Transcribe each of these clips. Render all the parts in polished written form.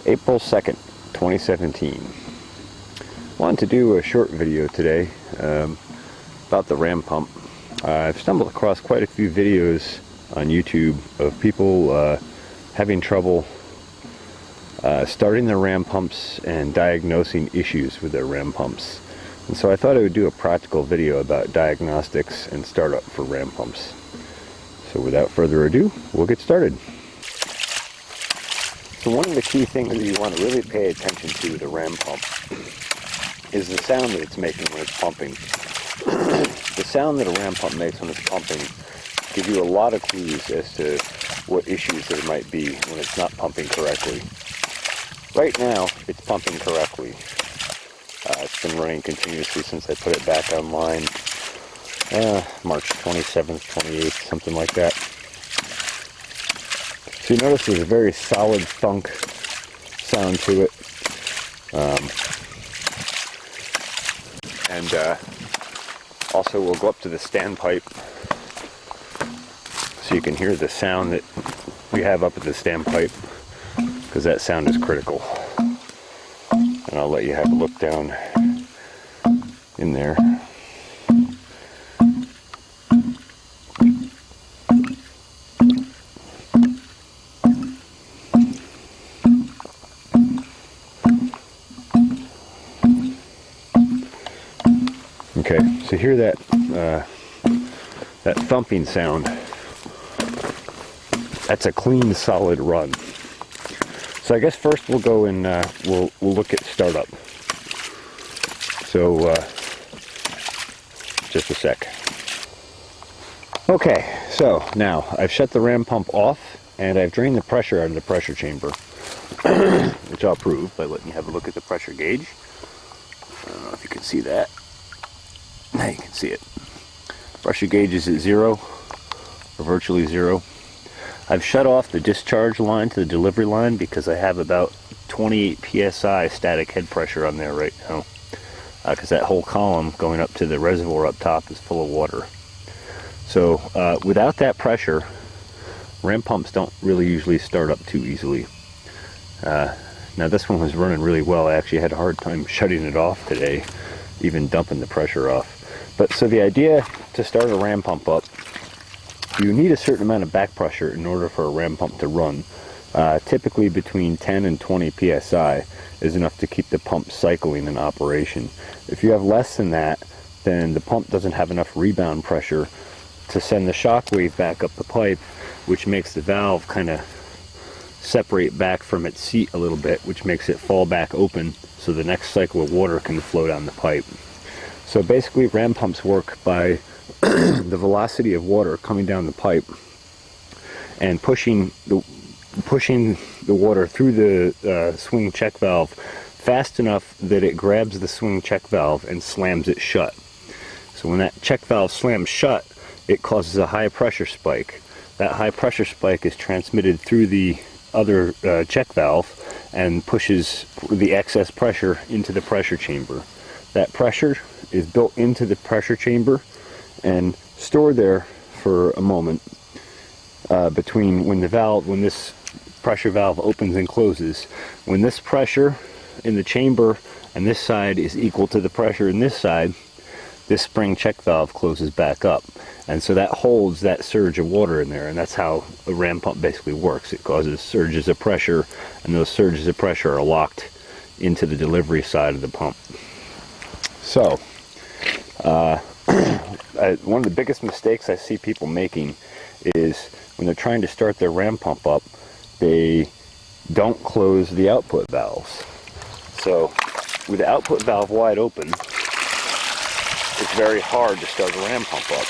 April 2nd, 2017. Wanted to do a short video today about the ram pump. I've stumbled across quite a few videos on YouTube of people having trouble starting their ram pumps and diagnosing issues with their ram pumps. And so I thought I would do a practical video about diagnostics and startup for ram pumps. So without further ado, we'll get started. So one of the key things that you want to really pay attention to with a ram pump is the sound that it's making when it's pumping. The sound that a ram pump makes when it's pumping gives you a lot of clues as to what issues there might be when it's not pumping correctly. Right now, it's pumping correctly. It's been running continuously since I put it back online. March 27th, 28th, something like that. So you notice there's a very solid thunk sound to it. Also we'll go up to the standpipe so you can hear the sound that we have up at the standpipe, because that sound is critical. And I'll let you have a look down in there. Okay, so hear that that thumping sound. That's a clean, solid run. So I guess first we'll go and we'll look at startup. So just a sec. Okay, so now I've shut the ram pump off and I've drained the pressure out of the pressure chamber, which I'll prove by letting you have a look at the pressure gauge. I don't know if you can see that. Now you can see it. Pressure gauge is at 0, or virtually 0. I've shut off the discharge line to the delivery line because I have about 28 psi static head pressure on there right now, because that whole column going up to the reservoir up top is full of water. So without that pressure, ram pumps don't really usually start up too easily. Now this one was running really well. I actually had a hard time shutting it off today, even dumping the pressure off. But so the idea to start a ram pump up, you need a certain amount of back pressure in order for a ram pump to run. Typically between 10 and 20 psi is enough to keep the pump cycling in operation. If you have less than that, then the pump doesn't have enough rebound pressure to send the shock wave back up the pipe, which makes the valve kind of separate back from its seat a little bit, which makes it fall back open so the next cycle of water can flow down the pipe. So basically ram pumps work by the velocity of water coming down the pipe and pushing the water through the swing check valve fast enough that it grabs the swing check valve and slams it shut. So when that check valve slams shut, it causes a high pressure spike. That high pressure spike is transmitted through the other check valve and pushes the excess pressure into the pressure chamber. That pressure is built into the pressure chamber and stored there for a moment between when this pressure valve opens and closes. When this pressure in the chamber and this side is equal to the pressure in this side, this spring check valve closes back up, and so that holds that surge of water in there. And that's how a ram pump basically works. It causes surges of pressure, and those surges of pressure are locked into the delivery side of the pump. So one of the biggest mistakes I see people making is when they're trying to start their ram pump up, they don't close the output valves. So with the output valve wide open, it's very hard to start a ram pump up.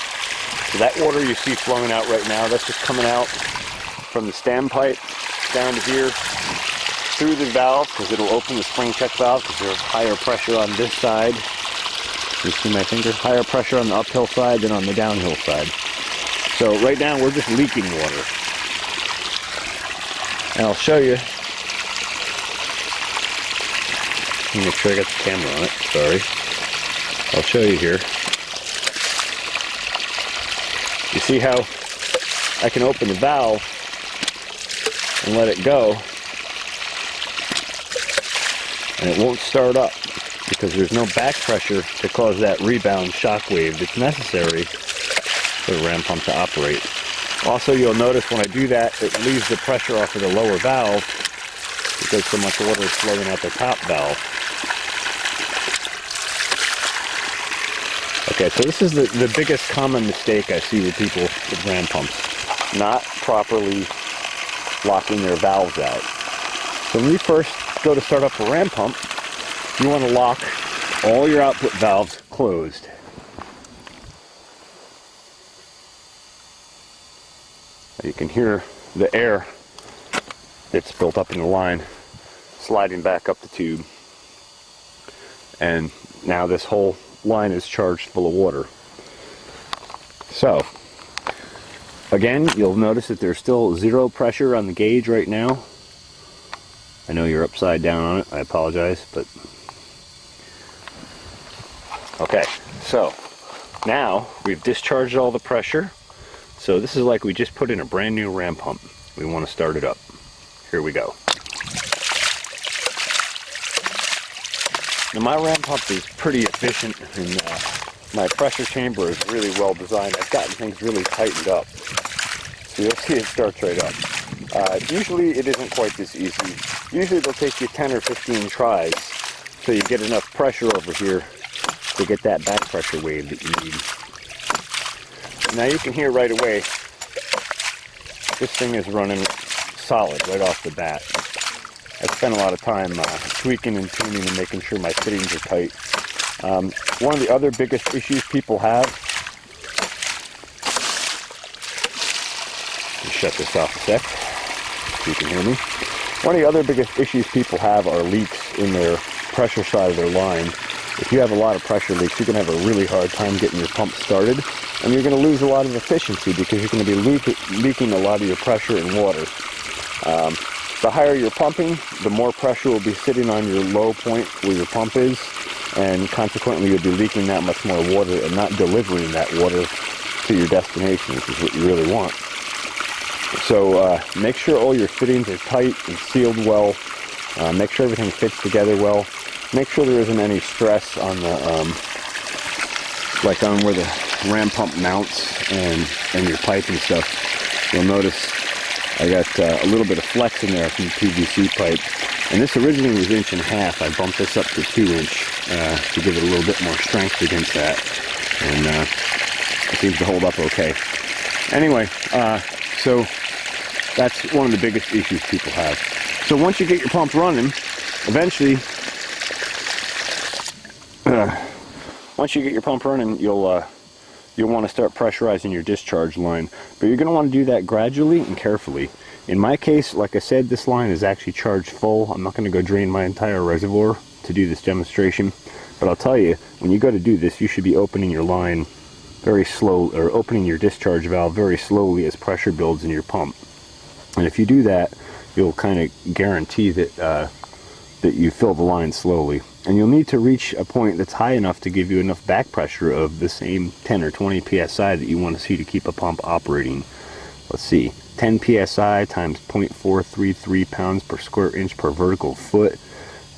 So that water you see flowing out right now, that's just coming out from the standpipe down to here through the valve, because it'll open the spring check valve because there's higher pressure on this side. You see my finger? Higher pressure on the uphill side than on the downhill side. So right now we're just leaking water. And I'll show you. Let me make sure I got the camera on it. Sorry. I'll show you here. You see how I can open the valve and let it go, and it won't start up because there's no back pressure to cause that rebound shock wave that's necessary for the ram pump to operate. Also, you'll notice when I do that, it leaves the pressure off of the lower valve because so much water is flowing out the top valve. Okay, so this is the biggest common mistake I see with people with ram pumps. Not properly locking their valves out. So when you first go to start up a ram pump, you want to lock all your output valves closed. You can hear the air that's built up in the line sliding back up the tube. And now this whole line is charged full of water. So, again, you'll notice that there's still zero pressure on the gauge right now. I know you're upside down on it, I apologize, but... Okay, so now we've discharged all the pressure. So this is like we just put in a brand new ram pump. We want to start it up. Here we go. Now my ram pump is pretty efficient, and my pressure chamber is really well designed. I've gotten things really tightened up. So you'll see it starts right up. Usually it isn't quite this easy. Usually it'll take you 10 or 15 tries so you get enough pressure over here to get that back pressure wave that you need. Now you can hear right away, this thing is running solid right off the bat. I spent a lot of time tweaking and tuning and making sure my fittings are tight. One of the other biggest issues people have, let me shut this off a sec so you can hear me. One of the other biggest issues people have are leaks in their pressure side of their line. If you have a lot of pressure leaks, you're going to have a really hard time getting your pump started, and you're going to lose a lot of efficiency because you're going to be leaking a lot of your pressure and water. The higher you're pumping, the more pressure will be sitting on your low point where your pump is, and consequently you'll be leaking that much more water and not delivering that water to your destination, which is what you really want. So make sure all your fittings are tight and sealed well. Make sure everything fits together well. Make sure there isn't any stress on the, like on where the ram pump mounts and your pipe and stuff. You'll notice I got a little bit of flex in there from the PVC pipe. And this originally was 1.5 inches. I bumped this up to 2 inch to give it a little bit more strength against that. And it seems to hold up okay. Anyway, so that's one of the biggest issues people have. So once you get your pump running, eventually, once you get your pump running, you'll want to start pressurizing your discharge line. But you're going to want to do that gradually and carefully. In my case, like I said, this line is actually charged full. I'm not going to go drain my entire reservoir to do this demonstration. But I'll tell you, when you go to do this, you should be opening your line very slow, or opening your discharge valve very slowly as pressure builds in your pump. And if you do that, you'll kind of guarantee that that you fill the line slowly. And you'll need to reach a point that's high enough to give you enough back pressure of the same 10 or 20 psi that you want to see to keep a pump operating. Let's see, 10 psi times 0.433 pounds per square inch per vertical foot.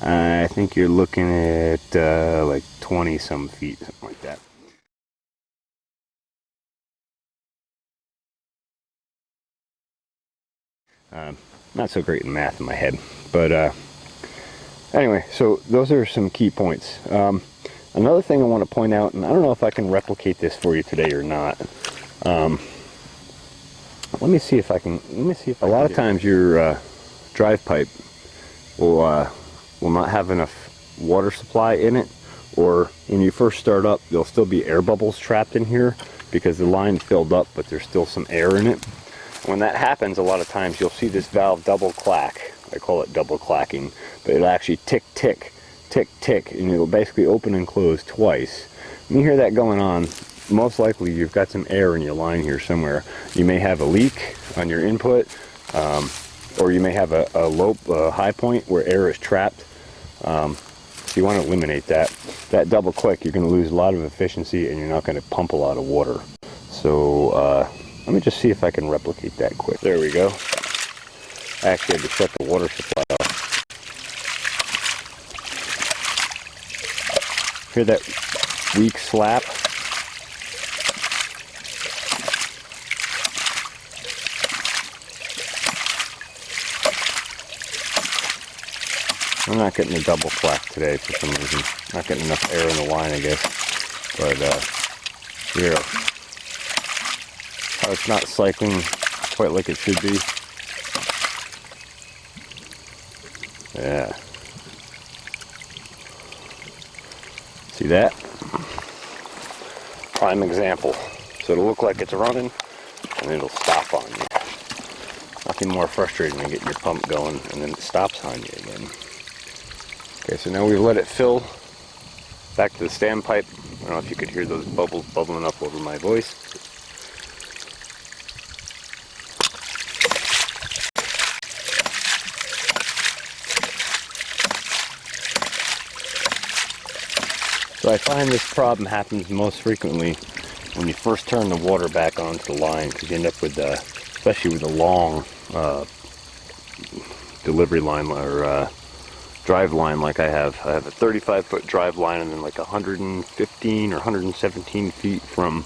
I think you're looking at like 20 some feet, something like that. Not so great in math in my head, but anyway, so those are some key points. Another thing I want to point out, and I don't know if I can replicate this for you today or not. Let me see if I can. A lot of times your drive pipe will not have enough water supply in it, or when you first start up, there'll still be air bubbles trapped in here because the line filled up, but there's still some air in it. When that happens, a lot of times you'll see this valve double clack. I call it double clacking, but it'll actually tick, tick, tick, tick, and it'll basically open and close twice. When you hear that going on, most likely you've got some air in your line here somewhere. You may have a leak on your input, or you may have a high point where air is trapped. So you want to eliminate that. That double click, you're going to lose a lot of efficiency and you're not going to pump a lot of water. So let me just see if I can replicate that quick. There we go. I actually had to shut the water supply off. Hear that weak slap? I'm not getting a double clack today for some reason. Not getting enough air in the line, I guess. But, here, how it's not cycling quite like it should be. Yeah. See that? Prime example. So it'll look like it's running, and it'll stop on you. Nothing more frustrating than getting your pump going, and then it stops on you again. Okay, so now we've let it fill. Back to the standpipe. I don't know if you could hear those bubbles bubbling up over my voice. So I find this problem happens most frequently when you first turn the water back onto the line, because you end up with, especially with a long delivery line or drive line like I have. I have a 35-foot drive line and then like 115 or 117 feet from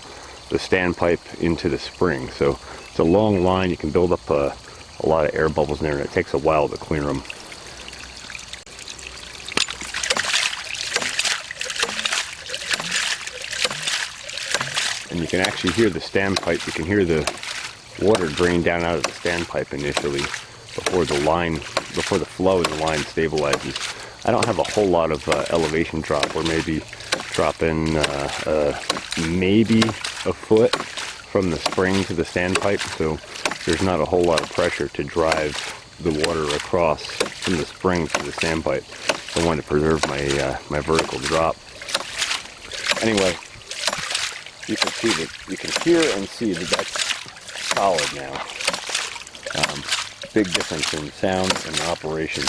the standpipe into the spring. So it's a long line. You can build up a lot of air bubbles in there, and it takes a while to clear them. And you can actually hear the standpipe. You can hear the water drain down out of the standpipe initially before the flow in the line stabilizes. I don't have a whole lot of elevation drop. We're maybe dropping maybe a foot from the spring to the standpipe, so there's not a whole lot of pressure to drive the water across from the spring to the standpipe. So I want to preserve my vertical drop. Anyway, you can see that, you can hear and see that that's solid now. Big difference in sound and operation.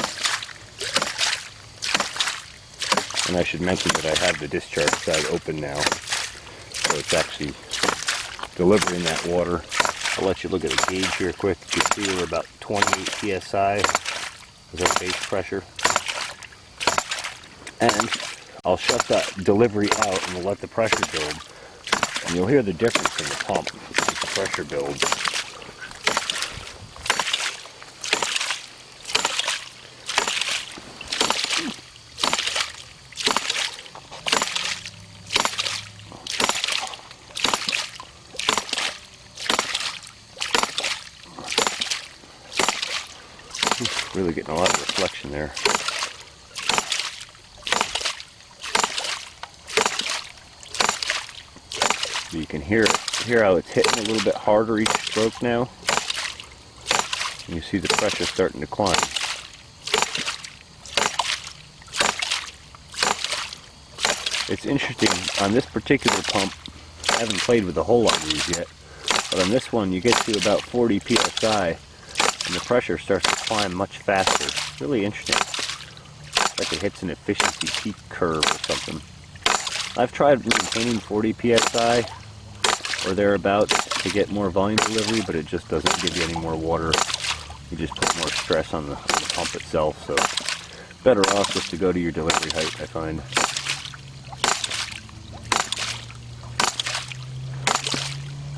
And I should mention that I have the discharge side open now, so it's actually delivering that water. I'll let you look at the gauge here quick. You can see we're about 28 psi is our base pressure. And I'll shut that delivery out and we'll let the pressure build. And you'll hear the difference in the pump as the pressure builds. Really getting a lot of reflection there. So you can hear how it's hitting a little bit harder each stroke now. And you see the pressure starting to climb. It's interesting, on this particular pump, I haven't played with a whole lot of these yet, but on this one you get to about 40 psi and the pressure starts to climb much faster. It's really interesting. It's like it hits an efficiency peak curve or something. I've tried maintaining 40 psi or thereabouts to get more volume delivery, but it just doesn't give you any more water. You just put more stress on the pump itself, so better off just to go to your delivery height, I find.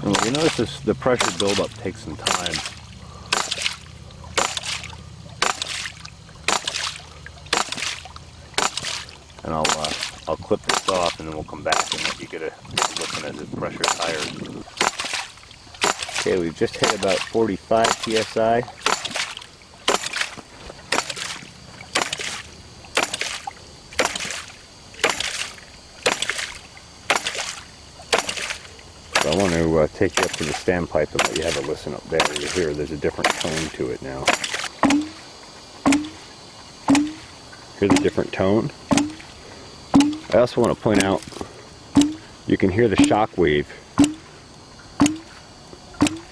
And you notice the pressure buildup takes some time. And I'll clip this off and then we'll come back and let you get a look at the pressure higher. Okay, we've just hit about 45 psi. So I want to take you up to the standpipe and let you have a listen up there. You hear there's a different tone to it now. Hear the different tone? I also want to point out, you can hear the shock wave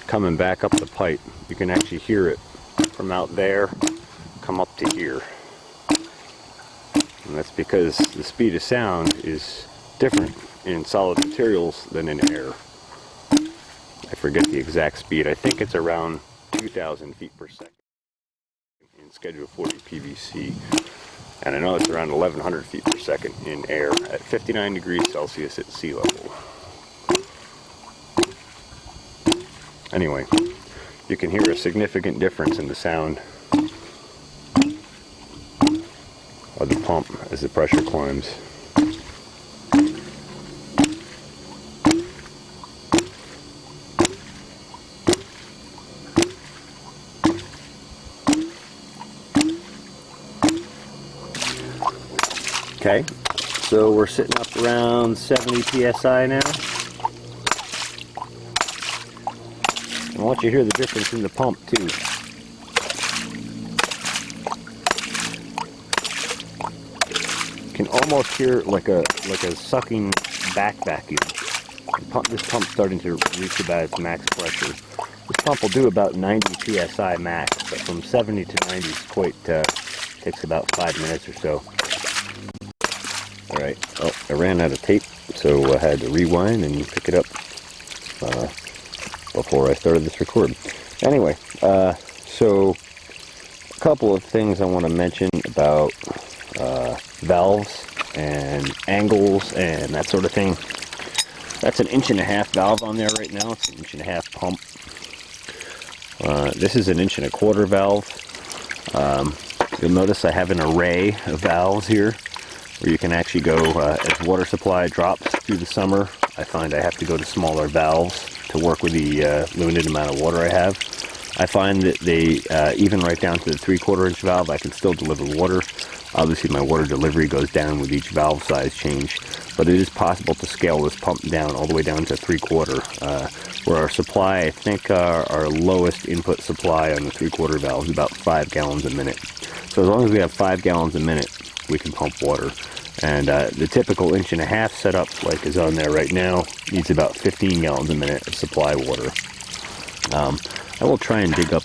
coming back up the pipe. You can actually hear it from out there come up to here. And that's because the speed of sound is different in solid materials than in air. I forget the exact speed. I think it's around 2,000 feet per second in Schedule 40 PVC. And I know it's around 1100 feet per second in air at 59 degrees Celsius at sea level. Anyway, you can hear a significant difference in the sound of the pump as the pressure climbs. Okay, so we're sitting up around 70 psi now. I want you to hear the difference in the pump too. You can almost hear like a sucking back vacuum. This pump's starting to reach about its max pressure. This pump will do about 90 psi max, but from 70 to 90 is quite takes about 5 minutes or so. Alright, oh, I ran out of tape, so I had to rewind and pick it up before I started this record. Anyway, so a couple of things I want to mention about valves and angles and that sort of thing. That's an 1.5-inch valve on there right now. It's an 1.5-inch pump. This is an 1.25-inch valve. You'll notice I have an array of valves here, where you can actually go, as water supply drops through the summer, I find I have to go to smaller valves to work with the limited amount of water I have. I find that they, even right down to the 3/4-inch valve, I can still deliver water. Obviously my water delivery goes down with each valve size change, but it is possible to scale this pump down all the way down to 3/4, where our supply, I think our lowest input supply on the 3/4 valve is about 5 gallons a minute. So as long as we have 5 gallons a minute, we can pump water. And the typical 1.5-inch setup, like is on there right now, needs about 15 gallons a minute of supply water. I will try and dig up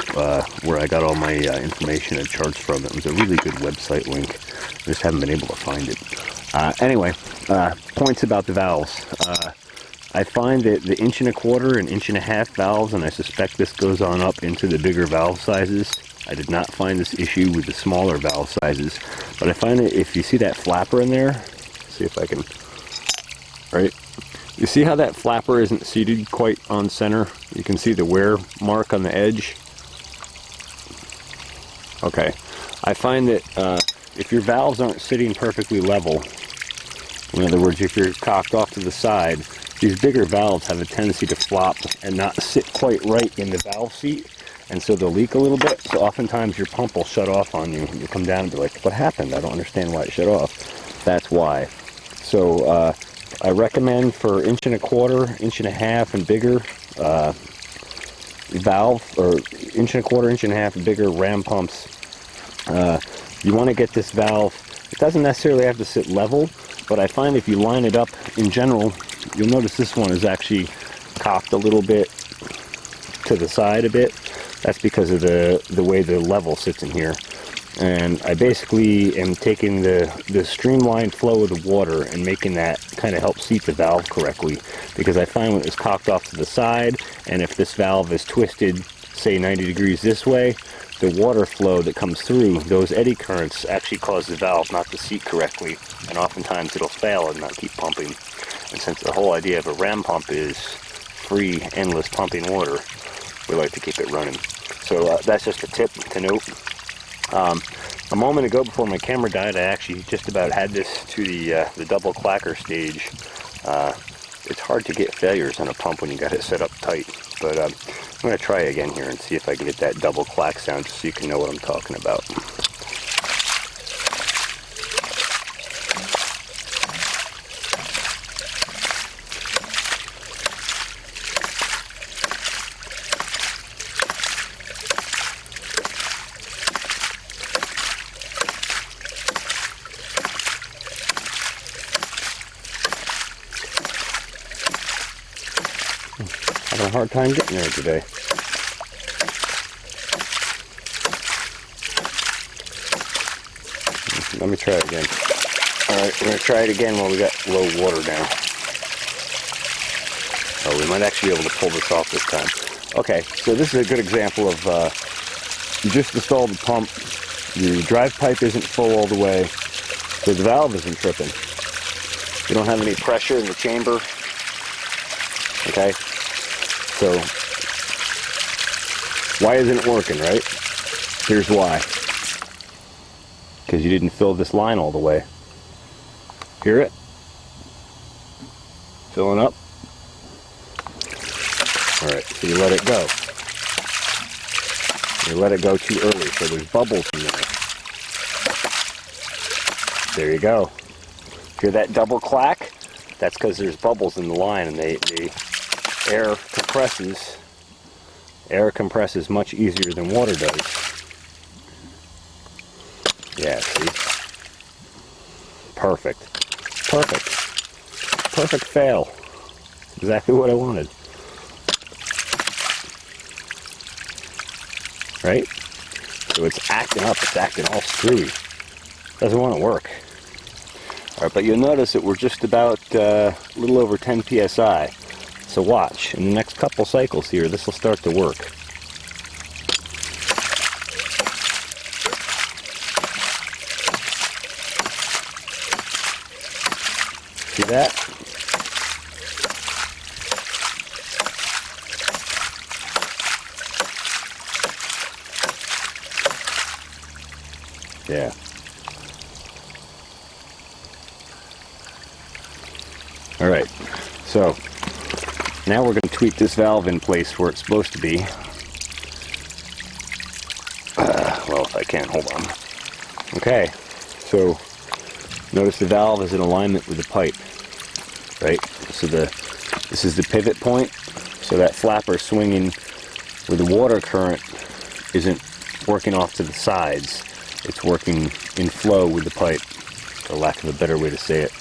where I got all my information and charts from. It was a really good website link. I just haven't been able to find it. Anyway, points about the valves. I find that the 1.25-inch and 1.5-inch valves, and I suspect this goes on up into the bigger valve sizes. I did not find this issue with the smaller valve sizes, but I find that if you see that flapper in there, see if I can, right? You see how that flapper isn't seated quite on center? You can see the wear mark on the edge. Okay, I find that if your valves aren't sitting perfectly level, in other words, if you're cocked off to the side, these bigger valves have a tendency to flop and not sit quite right in the valve seat. And so they'll leak a little bit, so oftentimes your pump will shut off on you. You'll come down and be like, what happened? I don't understand why it shut off. That's why. So I recommend for 1.25-inch, 1.5-inch and bigger valve, or 1.25-inch, 1.5-inch and bigger ram pumps. You want to get this valve, it doesn't necessarily have to sit level, but I find if you line it up in general, you'll notice this one is actually cocked a little bit to the side a bit. That's because of the way the level sits in here. And I basically am taking the streamlined flow of the water and making that kind of help seat the valve correctly. Because I find when it's cocked off to the side, and if this valve is twisted, say 90 degrees this way, the water flow that comes through, those eddy currents actually cause the valve not to seat correctly. And oftentimes it'll fail and not keep pumping. And since the whole idea of a ram pump is free, endless pumping water, we like to keep it running. So that's just a tip to note. A moment ago, before my camera died, I actually just about had this to the double clacker stage. It's hard to get failures on a pump when you got it set up tight, but I'm going to try again here and see if I can get that double clack sound just so you can know what I'm talking about. Having a hard time getting there today. Let me try it again. Alright, we're going to try it again while we got low water now. Oh, we might actually be able to pull this off this time. Okay, so this is a good example of you just installed the pump the drive pipe isn't full all the way, so the valve isn't tripping. You don't have any pressure in the chamber. Okay, so why isn't it working, right? Here's why. Because you didn't fill this line all the way. Hear it? Filling up. Alright, so you let it go. You let it go too early, so there's bubbles in there. There you go. Hear that double clack? That's because there's bubbles in the line, and the air compresses. Air compresses much easier than water does. Yeah, see? Perfect. Perfect. Perfect fail. Exactly what I wanted. Right? So it's acting up, it's acting all screwy. Doesn't want to work. Alright, but you'll notice that we're just about a little over 10 psi. So watch, in the next couple cycles here, this will start to work. See that? Yeah. Alright, so now we're going to tweak this valve in place where it's supposed to be. Well, if I can, hold on. Okay, so notice the valve is in alignment with the pipe, right? So this is the pivot point, so that flapper swinging with the water current isn't working off to the sides. It's working in flow with the pipe, for lack of a better way to say it.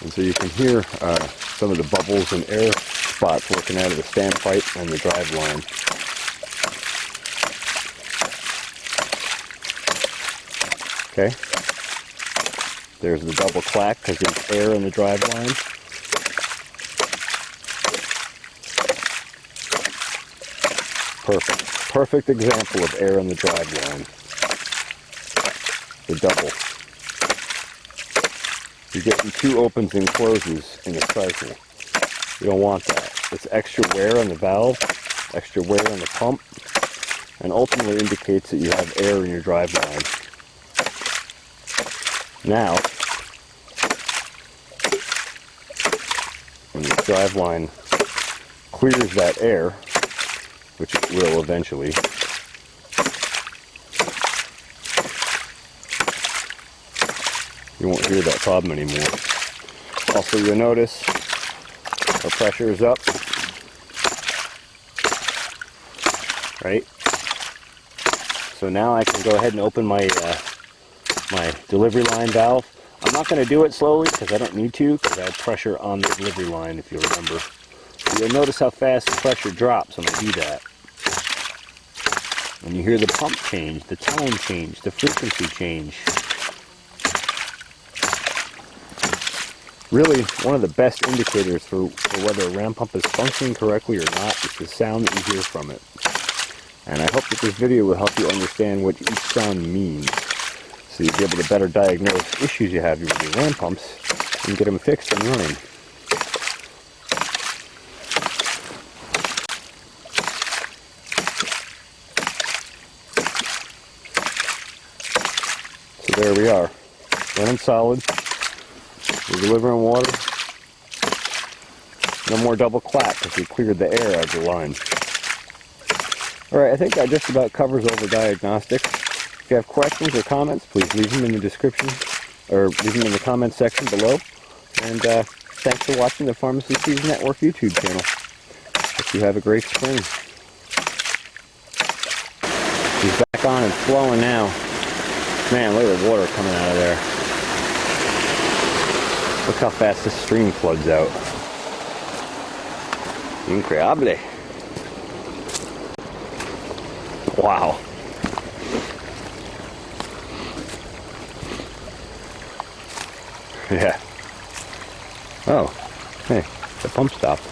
And so you can hear some of the bubbles and air spots working out of the standpipe and the drive line. Okay. There's the double clack because there's air in the drive line. Perfect. Perfect example of air in the drive line. The double. You're getting two opens and closes in a cycle. You don't want that. It's extra wear on the valve, extra wear on the pump, and ultimately indicates that you have air in your drive line. Now, when the drive line clears that air, which it will eventually, you won't hear that problem anymore. Also, you'll notice our pressure is up, right? So now I can go ahead and open my my delivery line valve. I'm not going to do it slowly because I don't need to, because I have pressure on the delivery line, if you remember. So you'll notice how fast the pressure drops when I do that. When you hear the pump change, the tone change, the frequency change. Really, one of the best indicators for whether a ram pump is functioning correctly or not is the sound that you hear from it. And I hope that this video will help you understand what each sound means, so you'll be able to better diagnose issues you have with your ram pumps and get them fixed and running. So there we are, running solid. We're delivering water. No more double clap because we cleared the air out of the line. Alright, I think that just about covers over diagnostics. If you have questions or comments, please leave them in the description, or leave them in the comments section below. And thanks for watching the Farmacy Seas Network YouTube channel. Hope you have a great spring. He's back on and flowing now. Man, look at the water coming out of there. Look how fast this stream floods out. Increíble. Wow. Yeah. Oh, hey, the pump stopped.